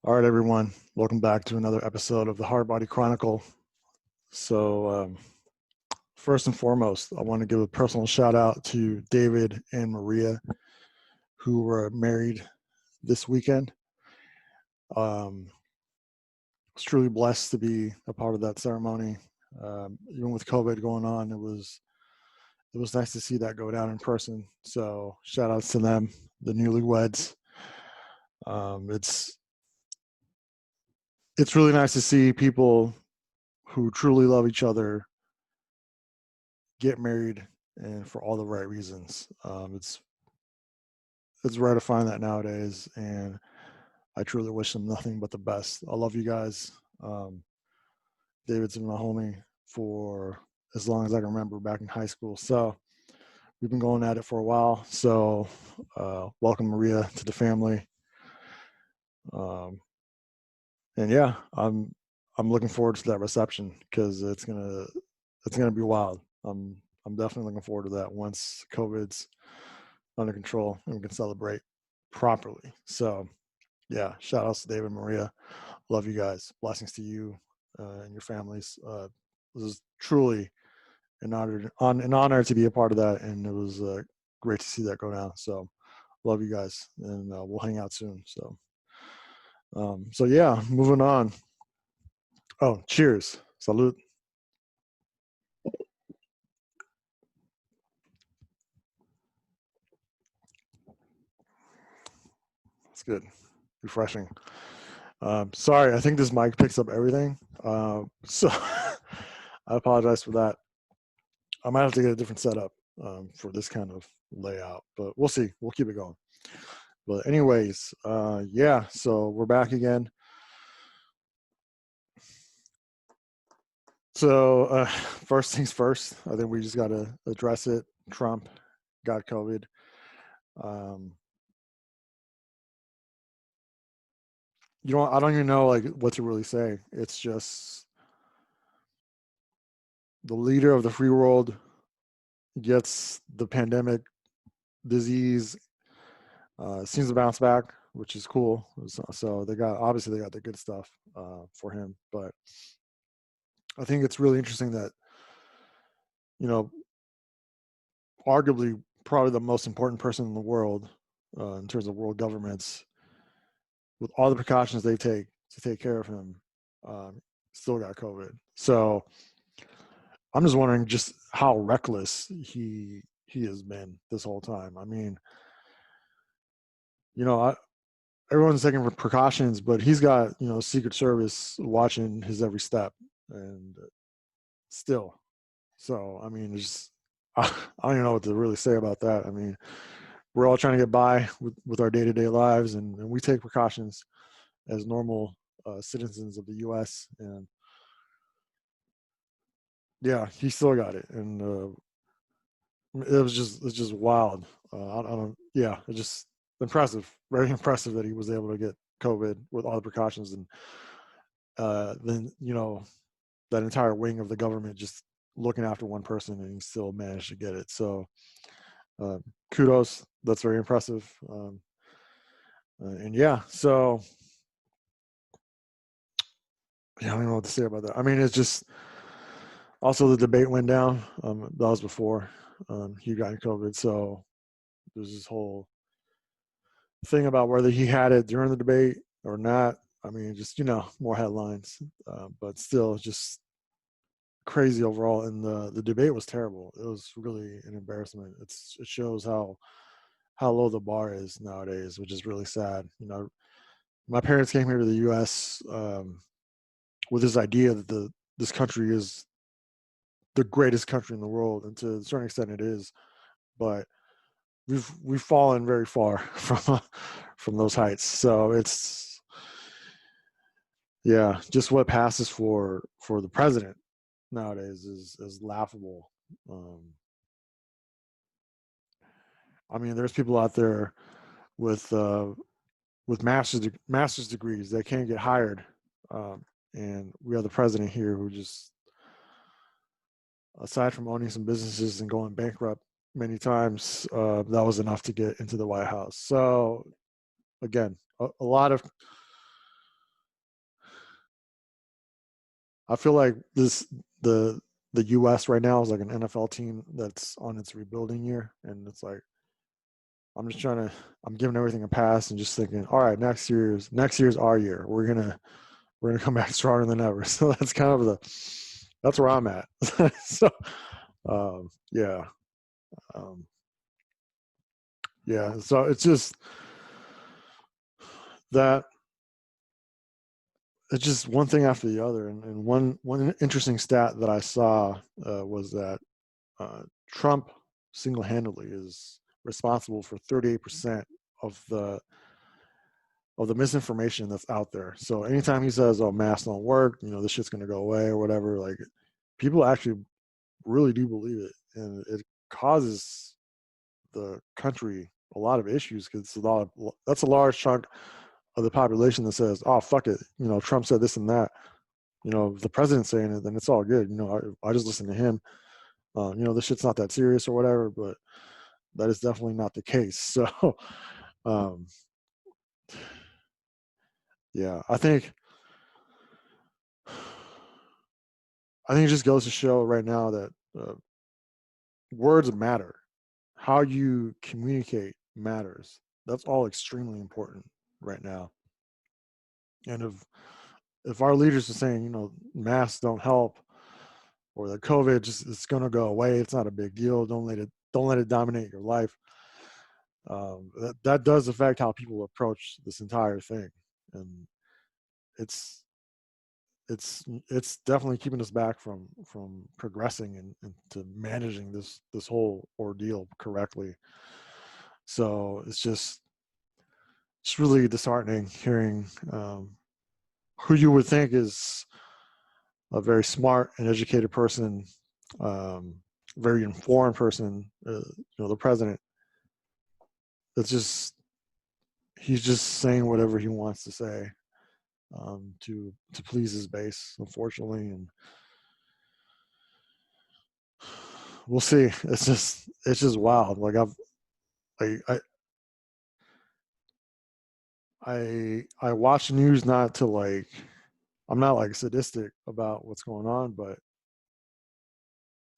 All right, everyone. Welcome back to another episode of the HardBody Chronicle. So, first and foremost, I want to give a personal shout out to David and Maria, who were married this weekend. I was truly blessed to be a part of that ceremony. Even with COVID going on, it was nice to see that go down in person. So, shout outs to them, the newlyweds. It's really nice to see people who truly love each other get married, and for all the right reasons. It's rare to find that nowadays, and I truly wish them nothing but the best. I love you guys. David's been my homie for as long as I can remember back in high school. So we've been going at it for a while. So welcome Maria to the family. And yeah, I'm looking forward to that reception because it's gonna be wild. I'm definitely looking forward to that once COVID's under control and we can celebrate properly. So yeah, shout outs to David and Maria. Love you guys. Blessings to you and your families. This is truly an honor to be a part of that, and it was great to see that go down. So love you guys, and we'll hang out soon. So yeah, moving on. Oh, cheers. Salud. That's good. Refreshing. Sorry, I think this mic picks up everything. So I apologize for that. I might have to get a different setup for this kind of layout, but we'll see. We'll keep it going. But anyways, yeah, so we're back again. So first things first, I think we just got to address it. Trump got COVID. I don't even know like what to really say. It's just the leader of the free world gets the pandemic disease, seems to bounce back, which is cool. So they got the good stuff for him. But I think it's really interesting that, arguably probably the most important person in the world in terms of world governments, with all the precautions they take to take care of him, still got COVID. So I'm just wondering just how reckless he has been this whole time. I mean, everyone's taking precautions, but he's got, Secret Service watching his every step, and still. So, I mean, I don't even know what to really say about that. I mean, we're all trying to get by with our day-to-day lives, and we take precautions as normal citizens of the U.S. And yeah, he still got it, and it's just wild. I don't. Yeah, it's just impressive, very impressive that he was able to get COVID with all the precautions, and then that entire wing of the government just looking after one person, and he still managed to get it. So kudos, that's very impressive. And yeah, so yeah, I don't know what to say about that. I mean, it's just also the debate went down. That was before he got COVID, so there's this whole thing about whether he had it during the debate or not. I mean, just more headlines, but still, just crazy overall. And the debate was terrible. It was really an embarrassment. It shows how low the bar is nowadays, which is really sad. My parents came here to the U.S. With this idea that this country is the greatest country in the world, and to a certain extent it is, but we've fallen very far from those heights. So it's, yeah, just what passes for the president nowadays is laughable. I mean, there's people out there with master's degrees that can't get hired, and we have the president here who just, aside from owning some businesses and going bankrupt many times, that was enough to get into the White House. So again, a lot of I feel like the U.S. right now is like an NFL team that's on its rebuilding year, and it's like I'm giving everything a pass and just thinking, all right, next year's our year. We're gonna come back stronger than ever. So that's kind of that's where I'm at. So yeah, um, yeah. So it's just that it's just one thing after the other, and one interesting stat that I saw was that Trump single-handedly is responsible for 38% of the misinformation that's out there. So anytime he says, "Oh, masks don't work," this shit's gonna go away or whatever, like people actually really do believe it, and it causes the country a lot of issues because that's a large chunk of the population that says, "Oh, fuck it," Trump said this and that. If the president's saying it, then it's all good. I just listen to him. This shit's not that serious or whatever, but that is definitely not the case. So, um, yeah, I think it just goes to show right now that words matter. How you communicate matters. That's all extremely important right now. And if our leaders are saying, masks don't help, or that COVID just it's going to go away, it's not a big deal. Don't let it dominate your life. That does affect how people approach this entire thing, and it's it's definitely keeping us back from progressing and to managing this whole ordeal correctly. So it's really disheartening hearing who you would think is a very smart and educated person, very informed person, the president. It's just he's just saying whatever he wants to say to please his base, unfortunately, and we'll see. It's just wild. Like I I watch news not to like. I'm not like sadistic about what's going on, but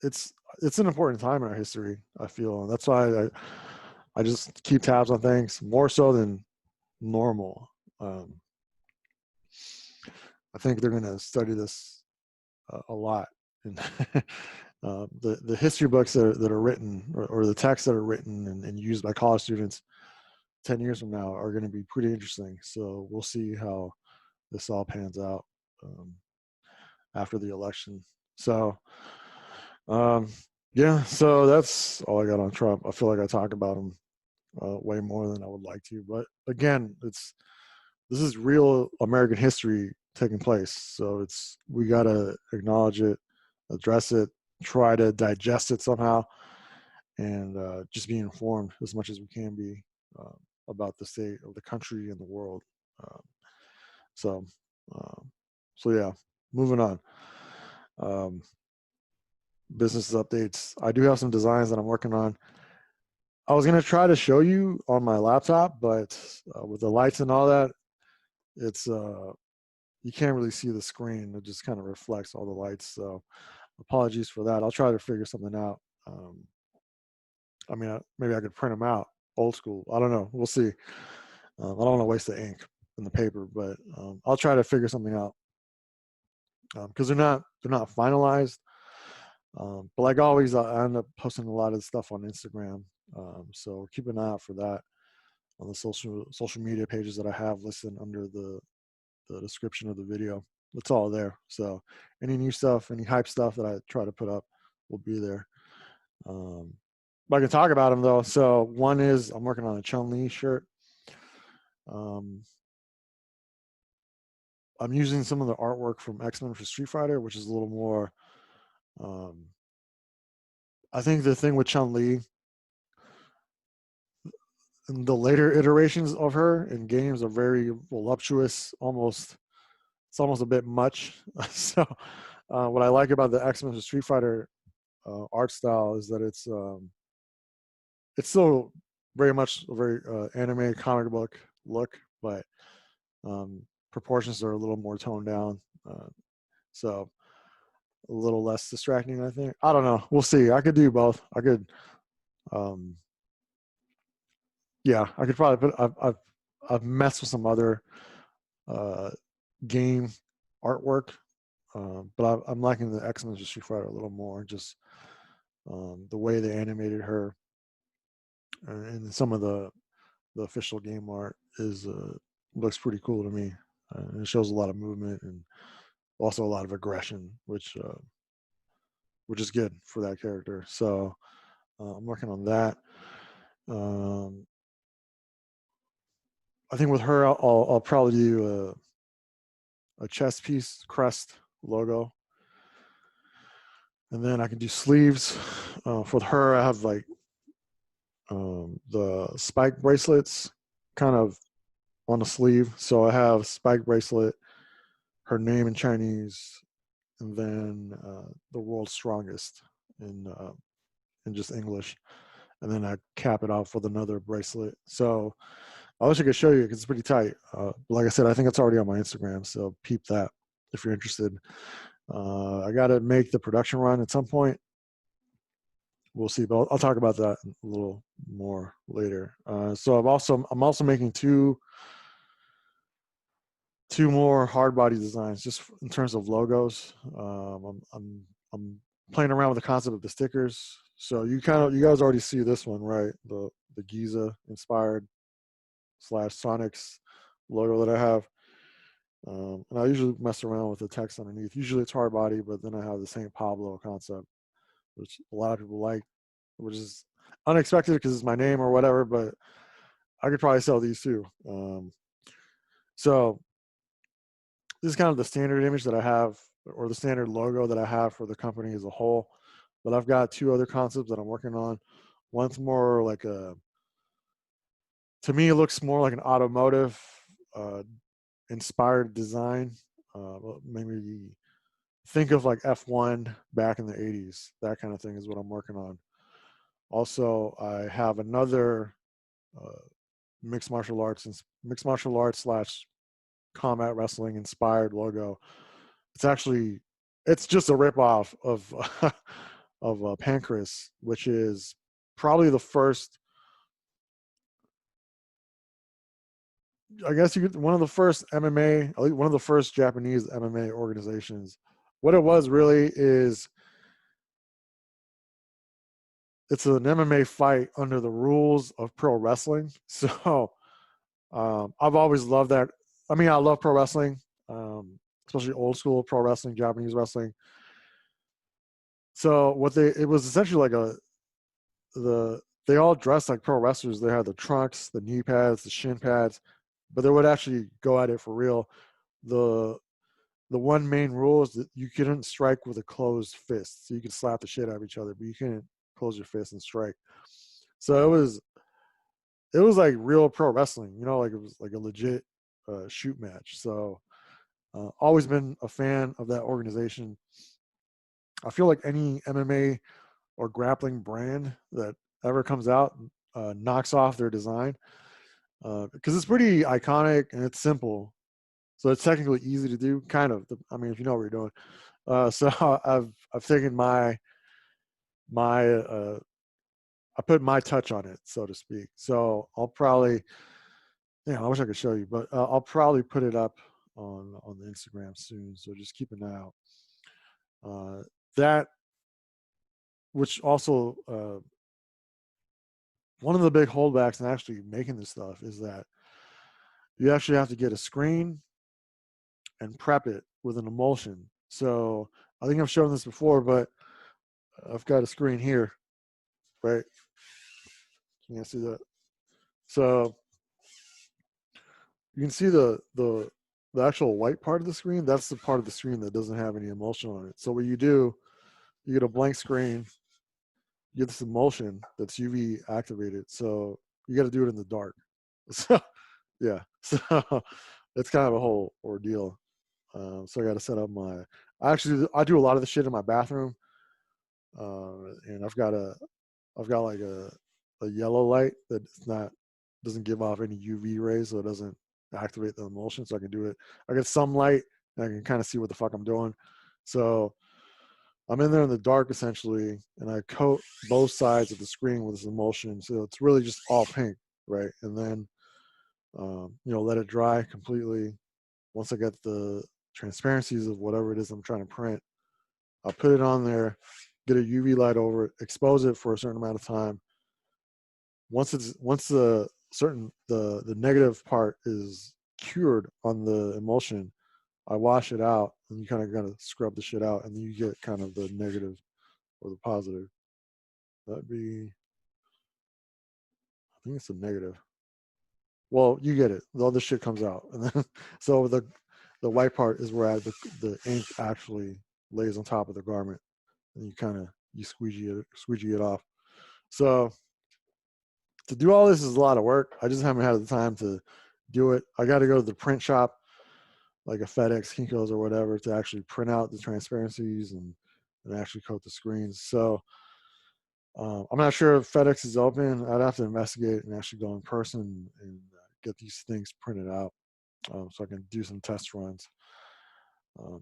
it's it's an important time in our history. I feel, and that's why I just keep tabs on things more so than normal. Um, I think they're going to study this a lot, and the history books that are written or the texts that are written and used by college students 10 years from now are going to be pretty interesting. So we'll see how this all pans out after the election. So um, yeah, so that's all I got on Trump. I feel like I talk about him way more than I would like to, but again, this is real American history taking place. So we got to acknowledge it, address it, try to digest it somehow, and just be informed as much as we can be uh, about the state of the country and the world. Um, so, um, so yeah, moving on. Um, business updates. I do have some designs that I'm working on. I was gonna try to show you on my laptop, but with the lights and all that, it's you can't really see the screen. It just kind of reflects all the lights. So apologies for that. I'll try to figure something out. I mean, maybe I could print them out old school. I don't know. We'll see. I don't want to waste the ink in the paper, but I'll try to figure something out because they're not finalized. But like always, I end up posting a lot of stuff on Instagram. So keep an eye out for that on the social media pages that I have listed under the description of the video. It's all there. So any new stuff, any hype stuff that I try to put up will be there. But I can talk about them though. So one is I'm working on a Chun-Li shirt. Um, I'm using some of the artwork from X-Men for Street Fighter, which is a little more. I think the thing with Chun-Li, the later iterations of her in games are very voluptuous, it's almost a bit much. So what I like about the X-Men for Street Fighter art style is that it's still very much a very anime comic book look, but proportions are a little more toned down. So a little less distracting, I think. I don't know. We'll see. I could do both. I could, yeah, I could probably put, I've messed with some other game artwork, but I'm liking the X-Men Street Fighter a little more. Just the way they animated her, and some of the official game art is looks pretty cool to me. And it shows a lot of movement and also a lot of aggression, which is good for that character. So I'm working on that. I think with her, I'll probably do a chest piece, crest, logo, and then I can do sleeves. For her, I have like the spike bracelets kind of on the sleeve. So I have spike bracelet, her name in Chinese, and then the world's strongest in just English. And then I cap it off with another bracelet. So I wish I could show you because it's pretty tight. Like I said, I think it's already on my Instagram, so peep that if you're interested. I got to make the production run at some point. We'll see, but I'll talk about that a little more later. So I'm also making two more HardBody designs just in terms of logos. I'm playing around with the concept of the stickers. So you guys already see this one, right? The Giza inspired / Sonics logo that I have. And I usually mess around with the text underneath. Usually it's HardBody, but then I have the St. Pablo concept, which a lot of people like, which is unexpected because it's my name or whatever, but I could probably sell these too. So this is kind of the standard image that I have, or the standard logo that I have for the company as a whole. But I've got two other concepts that I'm working on. One's more like to me, it looks more like an automotive inspired design. Maybe think of like F1 back in the 80s. That kind of thing is what I'm working on. Also, I have another mixed martial arts / combat wrestling inspired logo. It's just a ripoff of of Pancras, which is probably the first, I guess one of the first MMA, at least one of the first Japanese MMA organizations. What it was really is it's an MMA fight under the rules of pro wrestling. So I've always loved that. I mean, I love pro wrestling, especially old school pro wrestling, Japanese wrestling. So it was essentially like they all dressed like pro wrestlers. They had the trunks, the knee pads, the shin pads, but they would actually go at it for real. The one main rule is that you couldn't strike with a closed fist. So you could slap the shit out of each other, but you couldn't close your fist and strike. So it was like real pro wrestling, like it was like a legit shoot match. So always been a fan of that organization. I feel like any MMA or grappling brand that ever comes out knocks off their design because it's pretty iconic and it's simple. So it's technically easy to do, kind of. I mean, if you know what you're doing. So I've taken my I put my touch on it, so to speak. So I'll probably, I wish I could show you, but I'll probably put it up on the Instagram soon. So just keep an eye out. That, which also one of the big holdbacks in actually making this stuff is that you actually have to get a screen and prep it with an emulsion. So I think I've shown this before, but I've got a screen here, right? Can you see that? So you can see the actual white part of the screen. That's the part of the screen that doesn't have any emulsion on it. So what you do, you get a blank screen, you get this emulsion that's UV activated. So you got to do it in the dark. So yeah, so it's kind of a whole ordeal. So I got to set up I do a lot of the shit in my bathroom, and I've got like a yellow light that doesn't give off any UV rays, so it doesn't activate the emulsion. So I can do it. I get some light, and I can kind of see what the fuck I'm doing. So I'm in there in the dark essentially, and I coat both sides of the screen with this emulsion, so it's really just all pink, right? And then let it dry completely. Once I get the transparencies of whatever it is I'm trying to print, I'll put it on there, get a UV light over it, expose it for a certain amount of time. Once the negative part is cured on the emulsion, I wash it out, and you kind of gotta scrub the shit out, and then you get kind of the negative or the positive. That'd be, I think it's a negative. Well, you get it. All this shit comes out, and then so the white part is where the ink actually lays on top of the garment, and you squeegee it off. So to do all this is a lot of work. I just haven't had the time to do it. I got to go to the print shop, like a FedEx, Kinko's, or whatever, to actually print out the transparencies and actually coat the screens. So I'm not sure if FedEx is open. I'd have to investigate and actually go in person and get these things printed out, so I can do some test runs.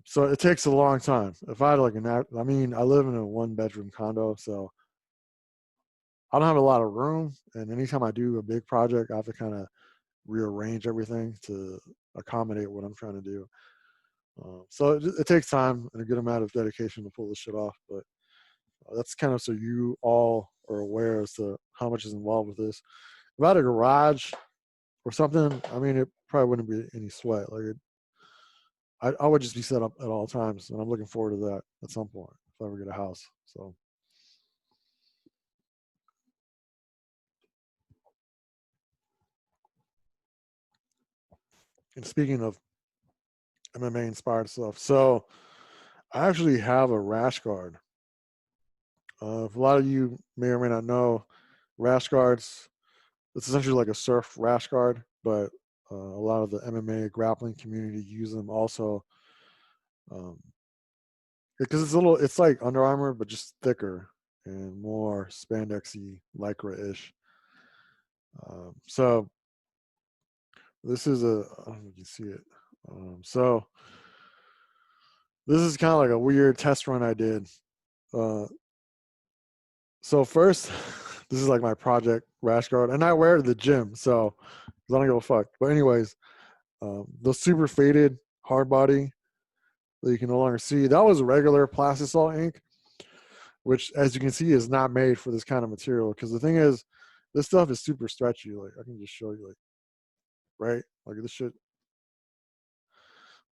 So it takes a long time. If I had I live in a 1-bedroom condo, so I don't have a lot of room. And anytime I do a big project, I have to kind of rearrange everything to accommodate what I'm trying to do. So it takes time and a good amount of dedication to pull this shit off. But that's kind of so you all are aware as to how much is involved with this. If I had a garage or something, I mean, it probably wouldn't be any sweat. I would just be set up at all times, and I'm looking forward to that at some point if I ever get a house. So, and speaking of MMA inspired stuff, so I actually have a rash guard. If a lot of you may or may not know, rash guards, it's essentially like a surf rash guard, but a lot of the MMA grappling community use them also, because it's like Under Armour, but just thicker and more spandexy, lycra-ish. So this is I don't know if you can see it. So this is kind of like a weird test run I did. So first, this is like my project rash guard, and I wear it to the gym, so I don't give a fuck. But anyways, the super faded HardBody that you can no longer see, that was regular plastisol ink, which, as you can see, is not made for this kind of material. Because the thing is, this stuff is super stretchy. Like, I can just show you, like, right, like this shit.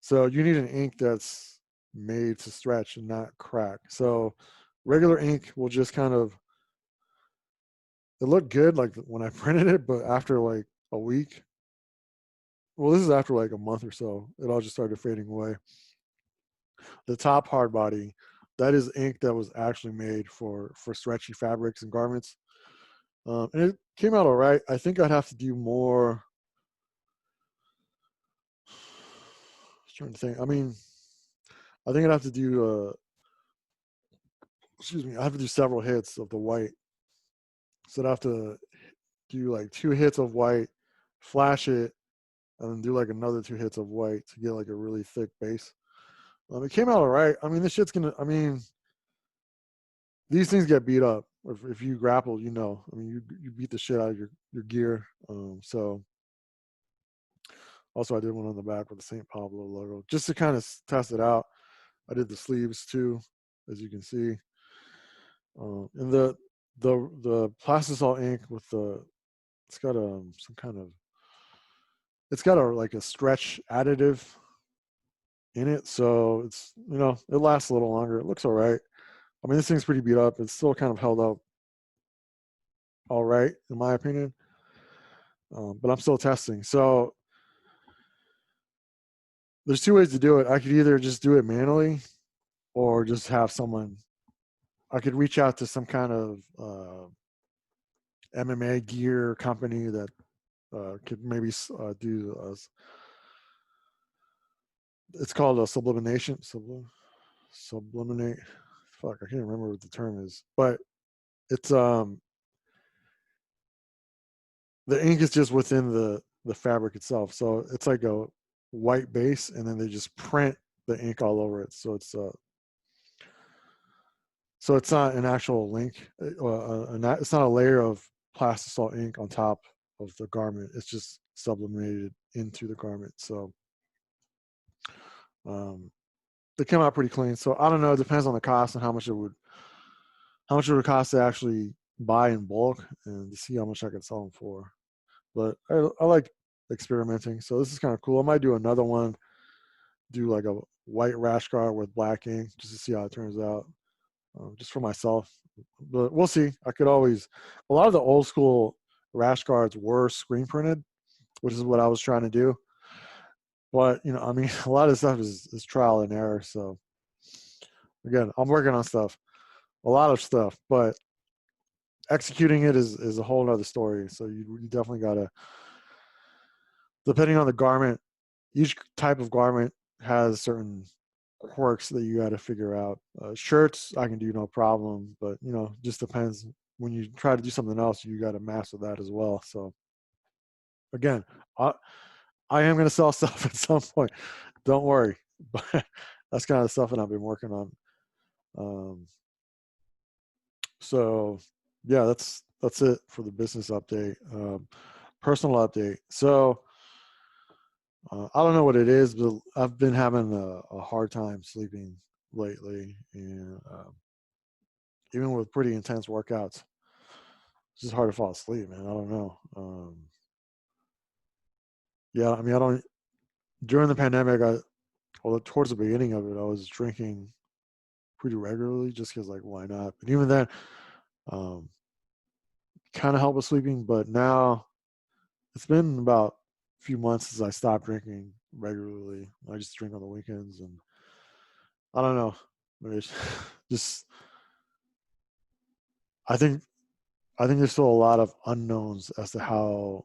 So you need an ink that's made to stretch and not crack. So regular ink will just kind of, it looked good like when I printed it, but after like a week, well, this is after like a month or so, it all just started fading away. The top HardBody, that is ink that was actually made for stretchy fabrics and garments. And it came out all right. I think I'd have to do more. I was trying to think. I mean, I think I'd have to do, excuse me, I have to do several hits of the white. So I'd have to do like 2 hits of white, flash it, and then do like another 2 hits of white to get like a really thick base. It came out all right. I mean, this shit's gonna, I mean, these things get beat up. If you grapple, you know. I mean, you beat the shit out of your gear. So also I did one on the back with the St. Pablo logo just to kind of test it out. I did the sleeves too, as you can see. And the plastisol ink with it's got some kind of, it's got like a stretch additive in it, so it's, it lasts a little longer. It looks all right. I mean, this thing's pretty beat up. It's still kind of held up all right, in my opinion. But I'm still testing. So there's 2 ways to do it. I could either just do it manually or just have someone, I could reach out to some kind of MMA gear company that could maybe do, it's called a sublimate. Fuck, I can't remember what the term is, but it's the ink is just within the fabric itself, so it's like a white base, and then they just print the ink all over it. So it's So it's not an actual link. It's not a layer of plastisol ink on top of the garment. It's just sublimated into the garment. So they came out pretty clean. So I don't know. It depends on the cost and how much it would cost to actually buy in bulk and to see how much I could sell them for. But I like experimenting. So this is kind of cool. I might do another one, do like a white rash guard with black ink just to see how it turns out, just for myself. But we'll see. I could always, a lot of the old school rash guards were screen printed, which is what I was trying to do. But, I mean, a lot of stuff is trial and error. So again, I'm working on stuff, a lot of stuff, but executing it is a whole other story. So you definitely got to, depending on the garment, each type of garment has certain quirks that you got to figure out. Shirts, I can do no problem, but just depends. When you try to do something else, you got to master that as well. So again, I am going to sell stuff at some point. Don't worry, but that's kind of the stuff that I've been working on. So yeah, that's it for the business update. Personal update. So I don't know what it is, but I've been having a hard time sleeping lately, and even with pretty intense workouts, it's just hard to fall asleep, man. I don't know. Yeah, I mean, I don't. During the pandemic, towards the beginning of it, I was drinking pretty regularly, just because, like, why not? But even then, kind of helped with sleeping. But now it's been about a few months since I stopped drinking regularly. I just drink on the weekends, and I don't know. It's just, I think there's still a lot of unknowns as to how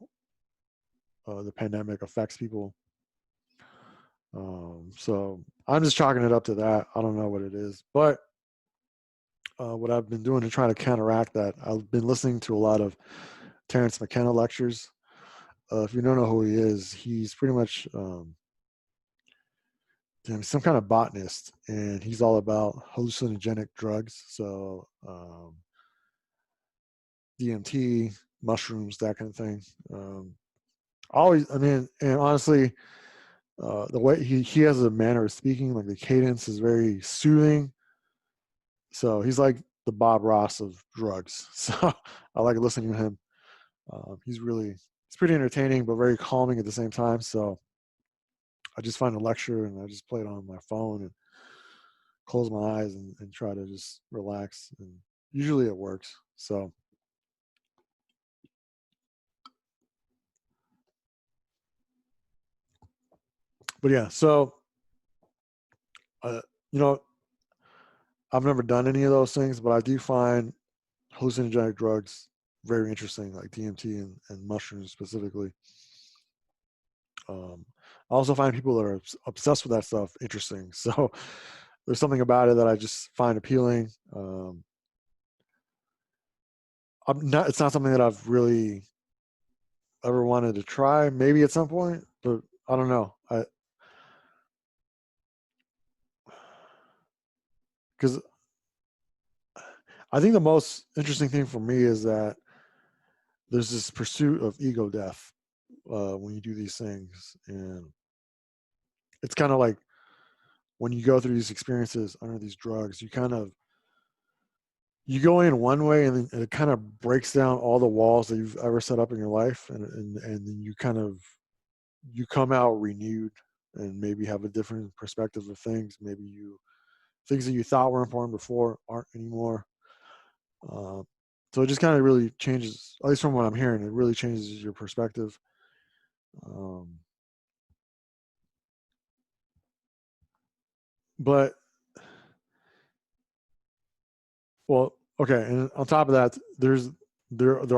the pandemic affects people. So I'm just chalking it up to that. I don't know what it is, but what I've been doing to try to counteract that, I've been listening to a lot of Terence McKenna lectures. If you don't know who he is, he's pretty much some kind of botanist, and he's all about hallucinogenic drugs. So DMT, mushrooms, that kind of thing. Always, I mean, and honestly, the way he has a manner of speaking, like the cadence is very soothing. So he's like the Bob Ross of drugs. So I like listening to him. He's pretty entertaining, but very calming at the same time. So I just find a lecture and I just play it on my phone and close my eyes and try to just relax. And usually it works. So, but yeah, so, uh, you know, I've never done any of those things, but I do find hallucinogenic drugs very interesting, like DMT and mushrooms specifically. I also find people that are obsessed with that stuff interesting. So there's something about it that I just find appealing. It's not something that I've really ever wanted to try. Maybe at some point, but I don't know. Because I think the most interesting thing for me is that there's this pursuit of ego death when you do these things, and it's kind of like when you go through these experiences under these drugs, you go in one way, and then it kind of breaks down all the walls that you've ever set up in your life, and then you come out renewed and maybe have a different perspective of things. Maybe things that you thought were important before aren't anymore. So it just kind of really changes, at least from what I'm hearing, it really changes your perspective. But well, okay, and on top of that, there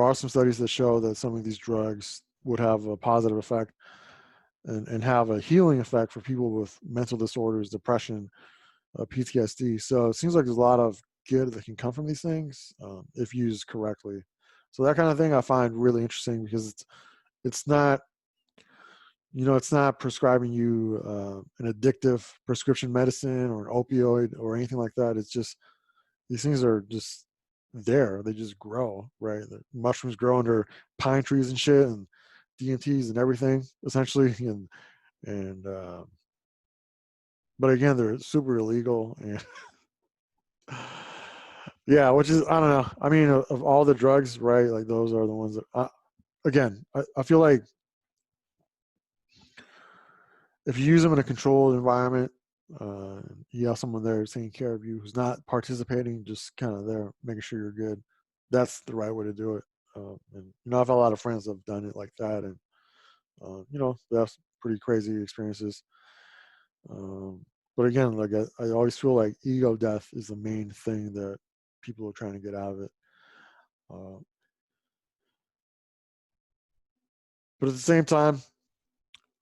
are some studies that show that some of these drugs would have a positive effect and have a healing effect for people with mental disorders, depression, PTSD. So it seems like there's a lot of good that can come from these things if used correctly. So that kind of thing I find really interesting because it's not, it's not prescribing you an addictive prescription medicine or an opioid or anything like that. It's just these things are just there. They just grow, right? The mushrooms grow under pine trees and shit, and DMTs and everything, essentially. And but again, they're super illegal, and yeah, which is, I don't know. I mean, of all the drugs, right? Like those are the ones that, again, I feel like if you use them in a controlled environment, you have someone there taking care of you who's not participating, just kind of there making sure you're good. That's the right way to do it. And I've had a lot of friends that have done it like that, and that's pretty crazy experiences. But again, like I always feel like ego death is the main thing that people are trying to get out of it. Uh, but at the same time,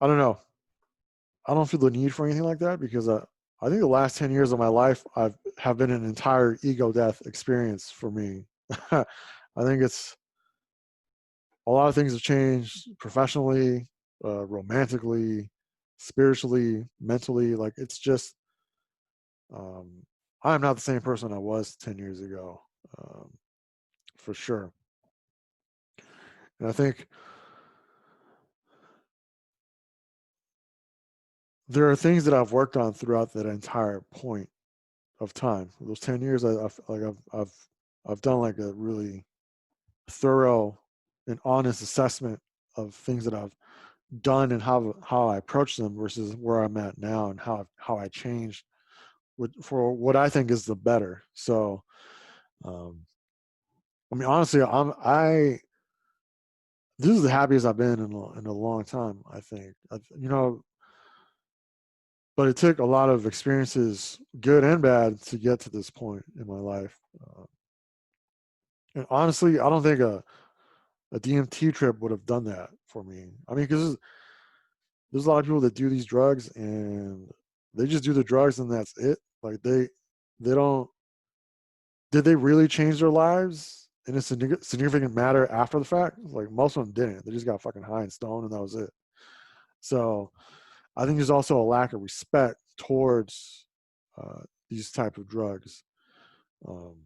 I don't know. I don't feel the need for anything like that because I think the last 10 years of my life have been an entire ego death experience for me. I think it's a lot of things have changed professionally, romantically, spiritually, mentally. Like it's just, um, I'm not the same person I was 10 years ago, um, for sure. And I think there are things that I've worked on throughout that entire point of time. Those 10 years, I've done like a really thorough and honest assessment of things that I've done and how I approach them versus where I'm at now and how I changed for what I think is the better. So, um, I mean, honestly, this is the happiest I've been in a long time. I think, but it took a lot of experiences, good and bad, to get to this point in my life. And honestly, I don't think a DMT trip would have done that for me. I mean, because there's a lot of people that do these drugs and they just do the drugs and that's it. Like they don't. Did they really change their lives in a significant matter after the fact? Like most of them didn't. They just got fucking high and stoned and that was it. So I think there's also a lack of respect towards these type of drugs, um,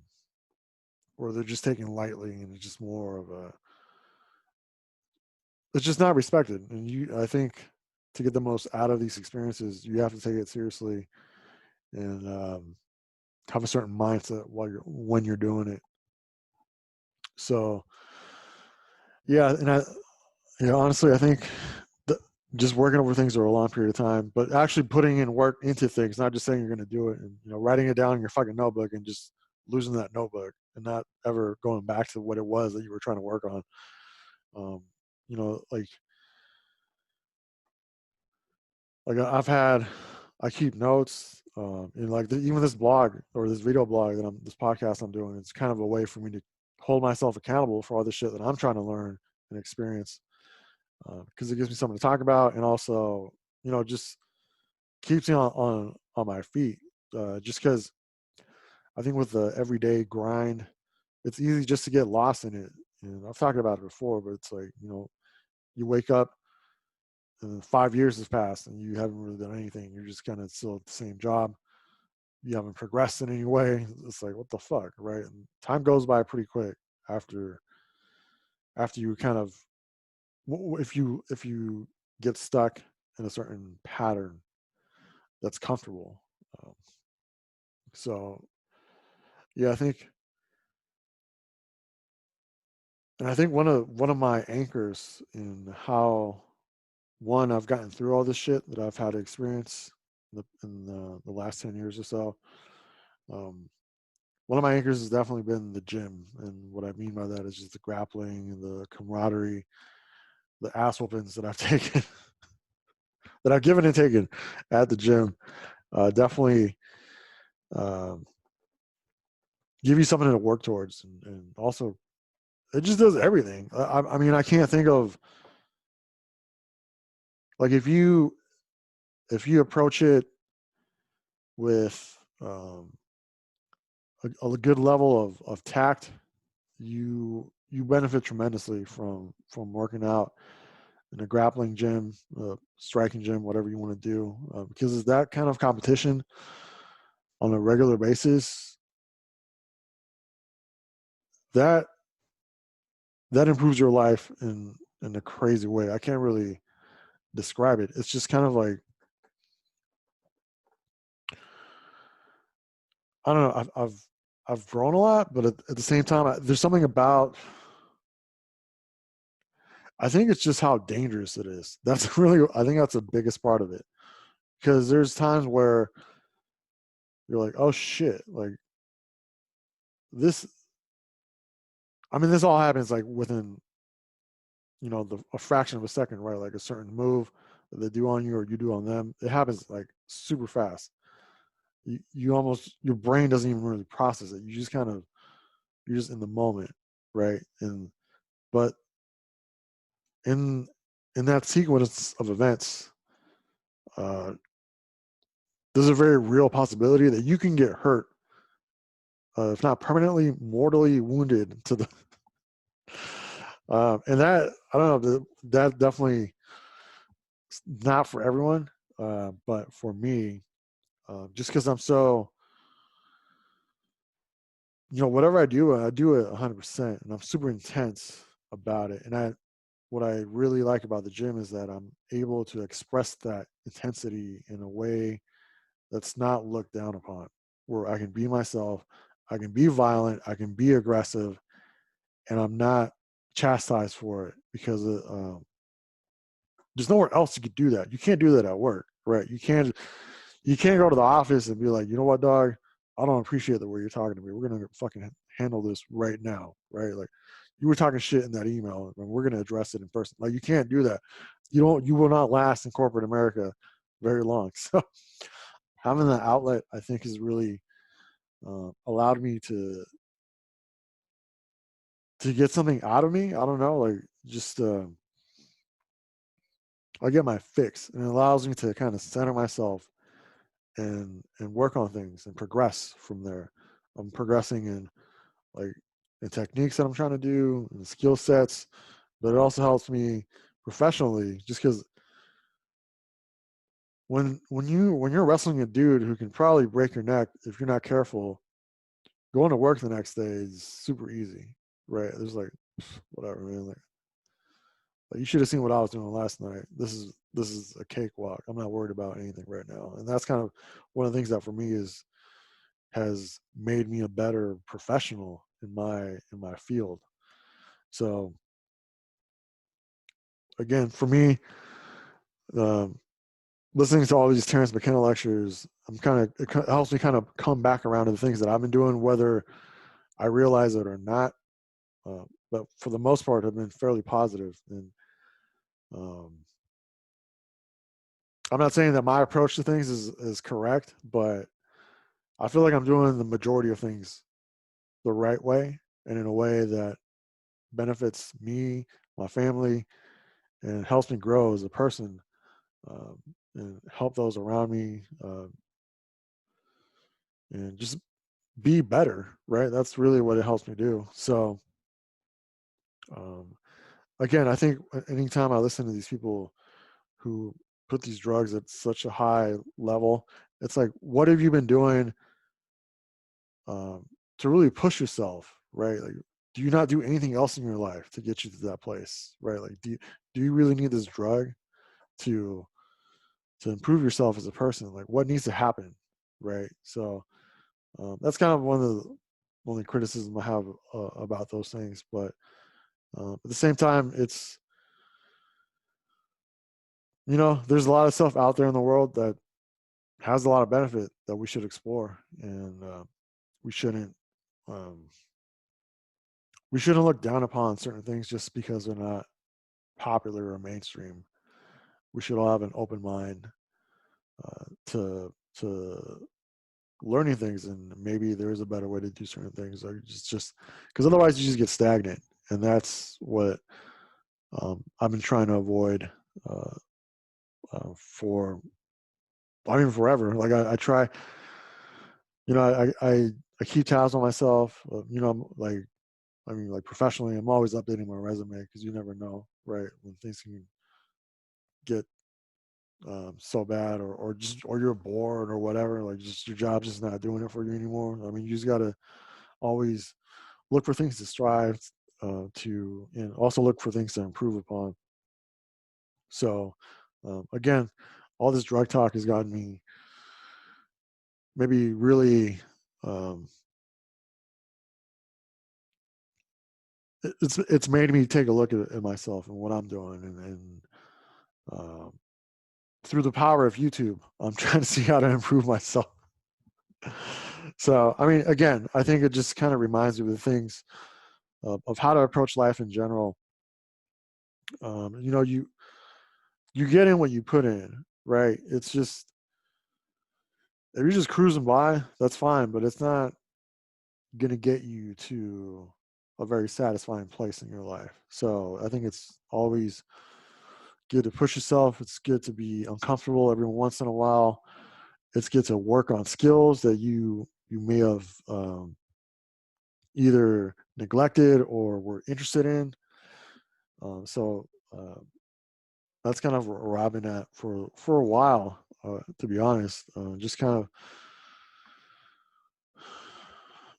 where they're just taken lightly and it's just more of a. It's just not respected, and I think to get the most out of these experiences, you have to take it seriously and have a certain mindset when you're doing it. So yeah, and honestly, I think the, just working over things over a long period of time, but actually putting in work into things, not just saying you're going to do it and writing it down in your fucking notebook and just losing that notebook and not ever going back to what it was that you were trying to work on. Like I keep notes, and like even this blog or this video blog this podcast I'm doing, it's kind of a way for me to hold myself accountable for all the shit that I'm trying to learn and experience, because it gives me something to talk about, and also, just keeps me on my feet. Just because I think with the everyday grind, it's easy just to get lost in it. And I've talked about it before, but it's like, you wake up and 5 years has passed and you haven't really done anything. You're just kind of still at the same job. You haven't progressed in any way. It's like, what the fuck, right? And time goes by pretty quick after you kind of, if you get stuck in a certain pattern that's comfortable. Um, so yeah, I think one of my anchors in how I've gotten through all this shit that I've had to experience in the last 10 years or so. Um, One of my anchors has definitely been the gym, and what I mean by that is just the grappling, the camaraderie, the ass whoopings that I've taken, that I've given and taken at the gym. Definitely um, give you something to work towards, and also it just does everything. I mean, I can't think of, like, if you approach it with a good level of tact, you benefit tremendously from working out in a grappling gym, striking gym, whatever you want to do, because it's that kind of competition on a regular basis. that that improves your life in a crazy way. I can't really describe it. It's just kind of like, I don't know. I've grown a lot, but at the same time, there's something about. I think it's just how dangerous it is. That's really. I think that's the biggest part of it, because there's times where you're like, oh shit, like this. I mean, this all happens like within, a fraction of a second, right? Like a certain move that they do on you or you do on them. It happens like super fast. You almost, your brain doesn't even really process it. You're just in the moment, right? But in in that sequence of events, uh, there's a very real possibility that you can get hurt, if not permanently, mortally wounded to the. And that, I don't know, that definitely not for everyone, but for me, just because I'm so, whatever I do it 100%, and I'm super intense about it. And what I really like about the gym is that I'm able to express that intensity in a way that's not looked down upon, where I can be myself, I can be violent, I can be aggressive, and I'm not chastised for it, because there's nowhere else you could do that. You can't do that at work, right? You can't go to the office and be like, you know what, dog, I don't appreciate the way you're talking to me. We're gonna fucking handle this right now, right? Like, you were talking shit in that email, and we're gonna address it in person. Like, you can't do that. You will not last in corporate America very long. So having that outlet, I think, has really allowed me to get something out of me. I don't know, like, just I get my fix, and it allows me to kind of center myself and work on things and progress from there. I'm progressing in, like, the techniques that I'm trying to do and the skill sets, but it also helps me professionally, just because when you're wrestling a dude who can probably break your neck if you're not careful, going to work the next day is super easy, right? There's like, whatever, man. Like, you should have seen what I was doing last night. This is a cakewalk. I'm not worried about anything right now, and that's kind of one of the things that for me has made me a better professional in my field. So again, for me, um, listening to all these Terrence McKenna lectures, it helps me kind of come back around to the things that I've been doing, whether I realize it or not. But for the most part, have been fairly positive. And um, I'm not saying that my approach to things is correct, but I feel like I'm doing the majority of things the right way, and in a way that benefits me, my family, and helps me grow as a person, um, and help those around me, and just be better, right? That's really what it helps me do. So, um, again, I think anytime I listen to these people who put these drugs at such a high level, it's like, what have you been doing, um, to really push yourself, right? Like, do you not do anything else in your life to get you to that place, right? Like, do you really need this drug to improve yourself as a person? Like, what needs to happen, right? So, that's kind of one of the only criticism I have about those things. But at the same time, it's, there's a lot of stuff out there in the world that has a lot of benefit that we should explore, and we shouldn't um, we shouldn't look down upon certain things just because they're not popular or mainstream. We should all have an open mind, to learning things, and maybe there is a better way to do certain things, or just because otherwise you just get stagnant, and that's what I've been trying to avoid, uh, for, I mean, forever. Like, I try, I keep tabs on myself. Like, I mean, like, professionally, I'm always updating my resume, because you never know, right, when things can get so bad, or you're bored or whatever. Like, just your job just not doing it for you anymore. I mean, you just gotta always look for things to strive to, and also look for things to improve upon. So again, all this drug talk has gotten me maybe really it's made me take a look at myself and what I'm doing, and um, through the power of YouTube, I'm trying to see how to improve myself. So I mean, again, I think it just kind of reminds me of the things of how to approach life in general. You know, you get in what you put in, right? It's just, if you're just cruising by, that's fine, but it's not going to get you to a very satisfying place in your life. So I think it's always good to push yourself. It's good to be uncomfortable every once in a while. It's good to work on skills that you may have either neglected or were interested in. So that's kind of where I've been at for a while, to be honest. Just kind of,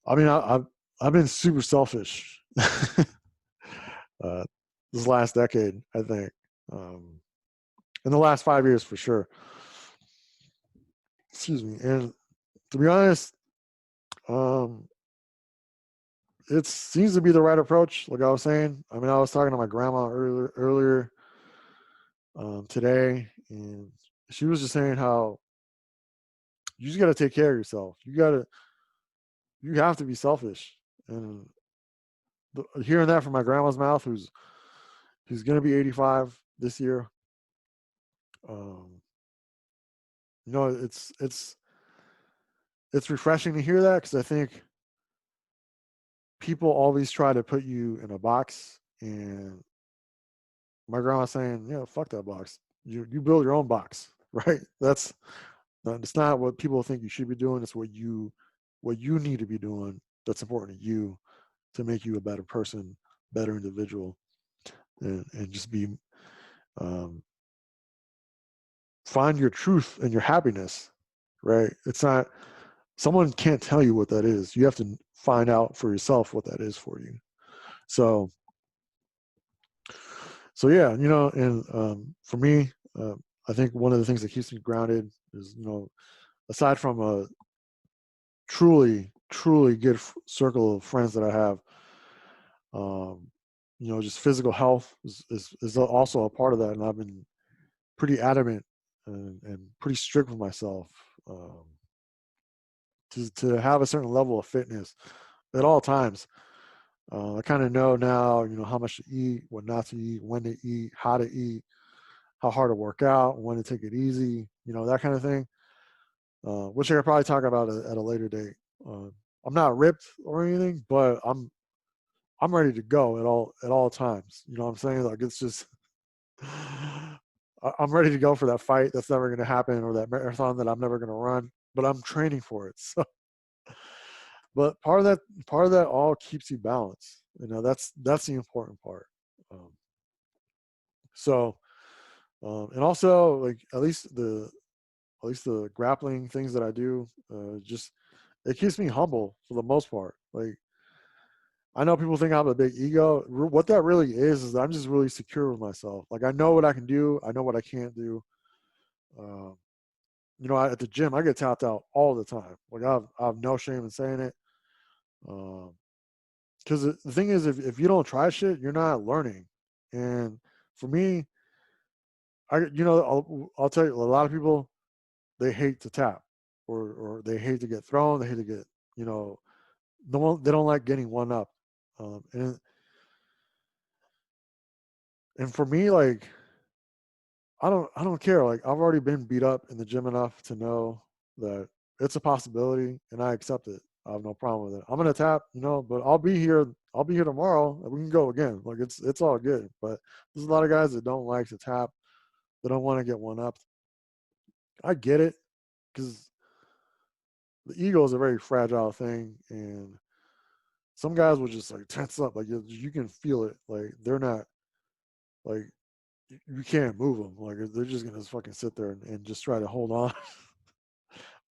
I mean, I've been super selfish uh, this last decade, I think. In the last 5 years, for sure. Excuse me. And to be honest, um, it seems to be the right approach. Like I was saying, I mean, I was talking to my grandma earlier today, and she was just saying how you just got to take care of yourself. You have to be selfish. And hearing that from my grandma's mouth, who's going to be 85 this year, um, you know, it's refreshing to hear that, because I think people always try to put you in a box, and my grandma's saying, "Yeah, fuck that box. You build your own box, right? It's not what people think you should be doing. It's what you need to be doing. That's important to you to make you a better person, better individual, and just be um, find your truth and your happiness, right? It's not, someone can't tell you what that is. You have to find out for yourself what that is for you. So yeah, you know, and for me, I think one of the things that keeps me grounded is, you know, aside from a truly good circle of friends that I have, you know, just physical health is also a part of that, and I've been pretty adamant and pretty strict with myself to have a certain level of fitness at all times. I kind of know now, you know, how much to eat, what not to eat, when to eat, how to eat, how hard to work out, when to take it easy, you know, that kind of thing, which I could probably talk about at a later date. I'm not ripped or anything, but I'm ready to go at all times. You know what I'm saying? Like, it's just I'm ready to go for that fight that's never going to happen, or that marathon that I'm never going to run, but I'm training for it. So, but part of that all keeps you balanced. You know, that's the important part. Um, so, and also, like, at least the grappling things that I do, just, it keeps me humble for the most part. Like, I know people think I have a big ego. What that really is I'm just really secure with myself. Like, I know what I can do. I know what I can't do. Um, you know, at the gym, I get tapped out all the time. Like, I have no shame in saying it. Because the thing is, if you don't try shit, you're not learning. And for me, you know, I'll tell you, a lot of people, they hate to tap, or they hate to get thrown. They hate to get, you know, they don't like getting one up. Um, and and for me, like, I don't care. Like, I've already been beat up in the gym enough to know that it's a possibility, and I accept it. I have no problem with it. I'm gonna tap, you know, but I'll be here. I'll be here tomorrow. And we can go again. Like, it's all good. But there's a lot of guys that don't like to tap. They don't want to get one up. I get it, because the ego is a very fragile thing, and some guys will just, like, tense up. Like, you can feel it. Like, they're not, like, you can't move them. Like, they're just gonna fucking sit there and just try to hold on.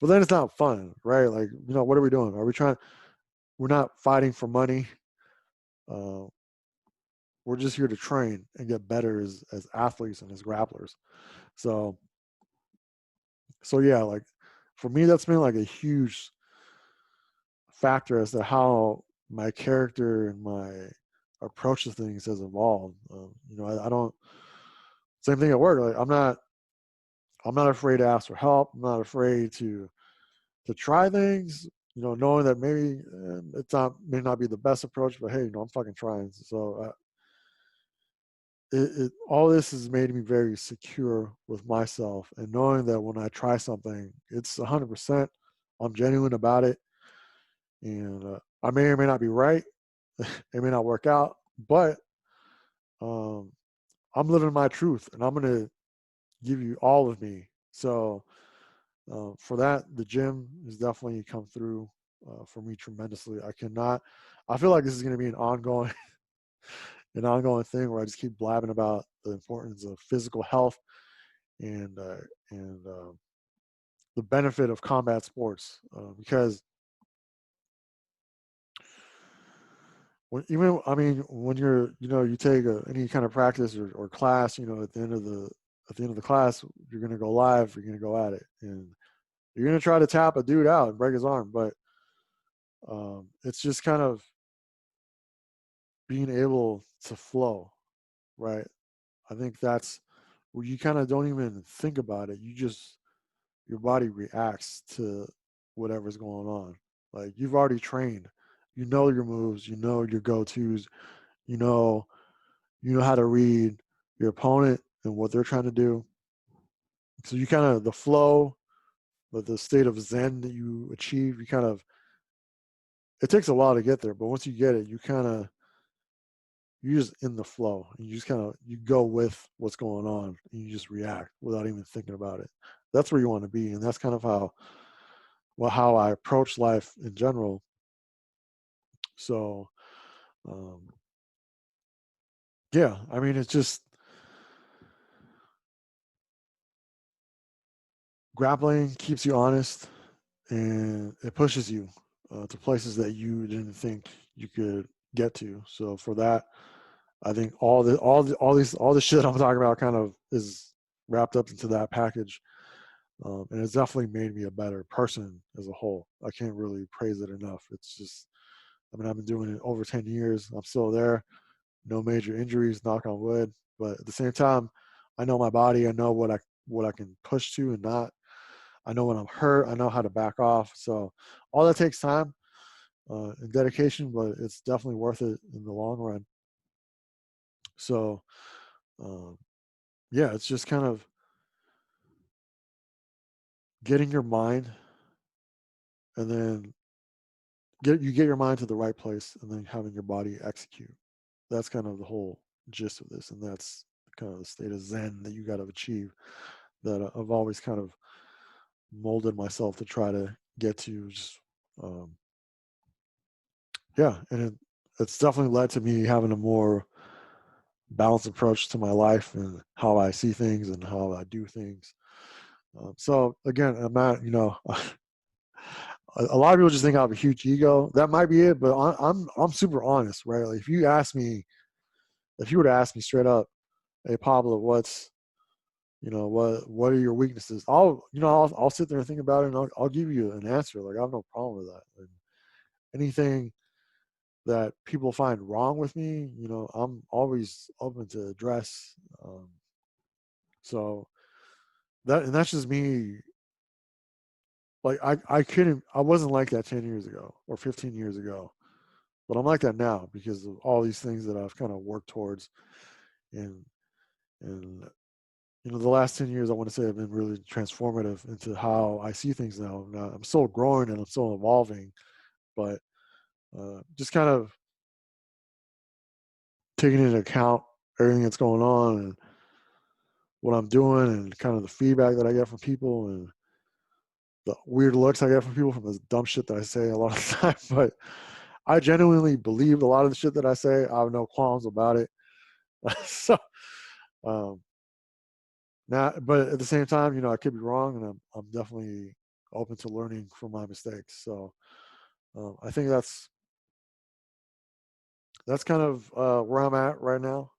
But then it's not fun, right? Like, you know, what are we doing? Are we trying? We're not fighting for money. Uh, we're just here to train and get better as athletes and as grapplers. So yeah, like for me, that's been like a huge factor as to how my character and my approach to things has evolved. I don't. Same thing at work. Like I'm not afraid to ask for help. I'm not afraid to try things. Knowing that maybe may not be the best approach, but hey, I'm fucking trying. So all this has made me very secure with myself, and knowing that when I try something, it's 100%. I'm genuine about it, and I may or may not be right. It may not work out, but um, I'm living my truth, and I'm gonna give you all of me. So for that, the gym has definitely come through for me tremendously. I feel like this is going to be an ongoing thing where I just keep blabbing about the importance of physical health and the benefit of combat sports, because when you take any kind of practice or class, at the end of the class, you're going to go live, you're going to go at it, and you're going to try to tap a dude out and break his arm, but it's just kind of being able to flow, right? I think that's where you kind of don't even think about it. Your body reacts to whatever's going on. Like you've already trained, your moves, your go-tos, you know, how to read your opponent and what they're trying to do. So you kind of, the flow, the state of Zen that you achieve, it takes a while to get there, but once you get it, you're just in the flow. You just you go with what's going on and you just react without even thinking about it. That's where you want to be. And that's kind of how I approach life in general. So, um, yeah, I mean, it's just grappling keeps you honest and it pushes you to places that you didn't think you could get to. So for that, I think all the shit I'm talking about kind of is wrapped up into that package. And it's definitely made me a better person as a whole. I can't really praise it enough. It's just, I've been doing it over 10 years. I'm still there. No major injuries, knock on wood. But at the same time, I know my body. I know what I can push to and not. I know when I'm hurt. I know how to back off. So all that takes time and dedication, but it's definitely worth it in the long run. So um, yeah, it's just kind of getting your mind and then get your mind to the right place and then having your body execute. That's kind of the whole gist of this, and that's kind of the state of Zen that you got to achieve. That I've always kind of molded myself to try to get to. Just yeah, and it's definitely led to me having a more balanced approach to my life and how I see things and how I do things. So again, I'm not, a lot of people just think I have a huge ego. That might be it, but I'm super honest, right? Like if you were to ask me straight up, hey Pablo, what are your weaknesses? I'll sit there and think about it, and I'll give you an answer. Like I have no problem with that. And anything that people find wrong with me, I'm always open to address. So that's just me. Like I wasn't like that 10 years ago or 15 years ago, but I'm like that now because of all these things that I've kind of worked towards. And the last 10 years I want to say have been really transformative into how I see things now. I'm still growing and I'm still evolving, but just kind of taking into account everything that's going on and what I'm doing and kind of the feedback that I get from people and the weird looks I get from people from the dumb shit that I say a lot of the time. But I genuinely believe a lot of the shit that I say. I have no qualms about it. So um, now, but at the same time, I could be wrong, and I'm definitely open to learning from my mistakes. So I think that's kind of where I'm at right now.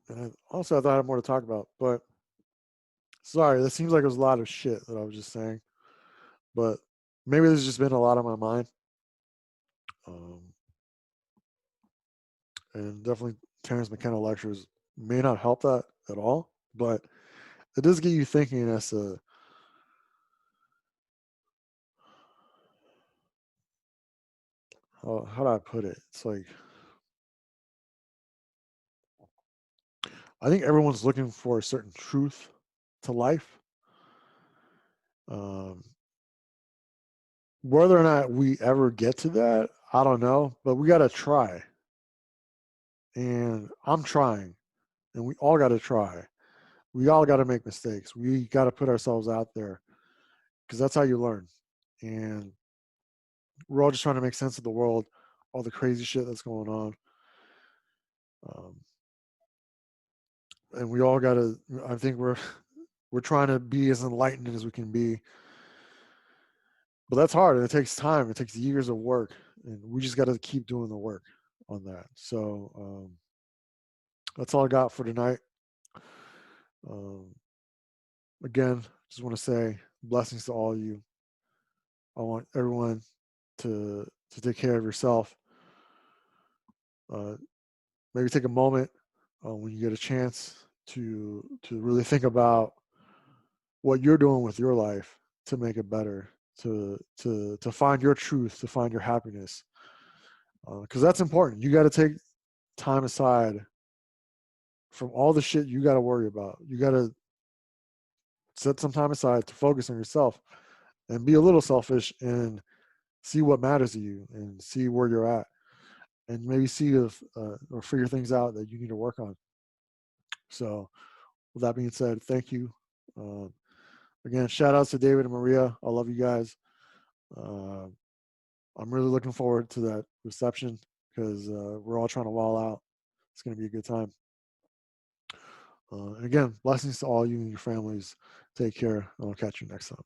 And also, I thought I had more to talk about, but sorry, that seems like it was a lot of shit that I was just saying. But maybe there's just been a lot on my mind. Um, and definitely Terrence McKenna lectures may not help that at all, but it does get you thinking as to how do I put it? It's like I think everyone's looking for a certain truth to life. Um, whether or not we ever get to that, I don't know, but we got to try. And I'm trying, and we all got to try. We all got to make mistakes. We got to put ourselves out there because that's how you learn. And we're all just trying to make sense of the world, all the crazy shit that's going on. Um, and we all got to, I think we're trying to be as enlightened as we can be. But that's hard and it takes time. It takes years of work. And we just got to keep doing the work on that. So that's all I got for tonight. Um, again, just want to say blessings to all of you. I want everyone to take care of yourself. Uh, maybe take a moment when you get a chance to really think about what you're doing with your life to make it better, to find your truth, to find your happiness, because that's important. You got to take time aside from all the shit you got to worry about. You got to set some time aside to focus on yourself and be a little selfish and see what matters to you and see where you're at and maybe see if or figure things out that you need to work on. So with that being said, thank you. Um, Again, shout outs to David and Maria. I love you guys. Uh, I'm really looking forward to that reception because we're all trying to wall out. It's going to be a good time. And again, blessings to all you and your families. Take care. I'll catch you next time.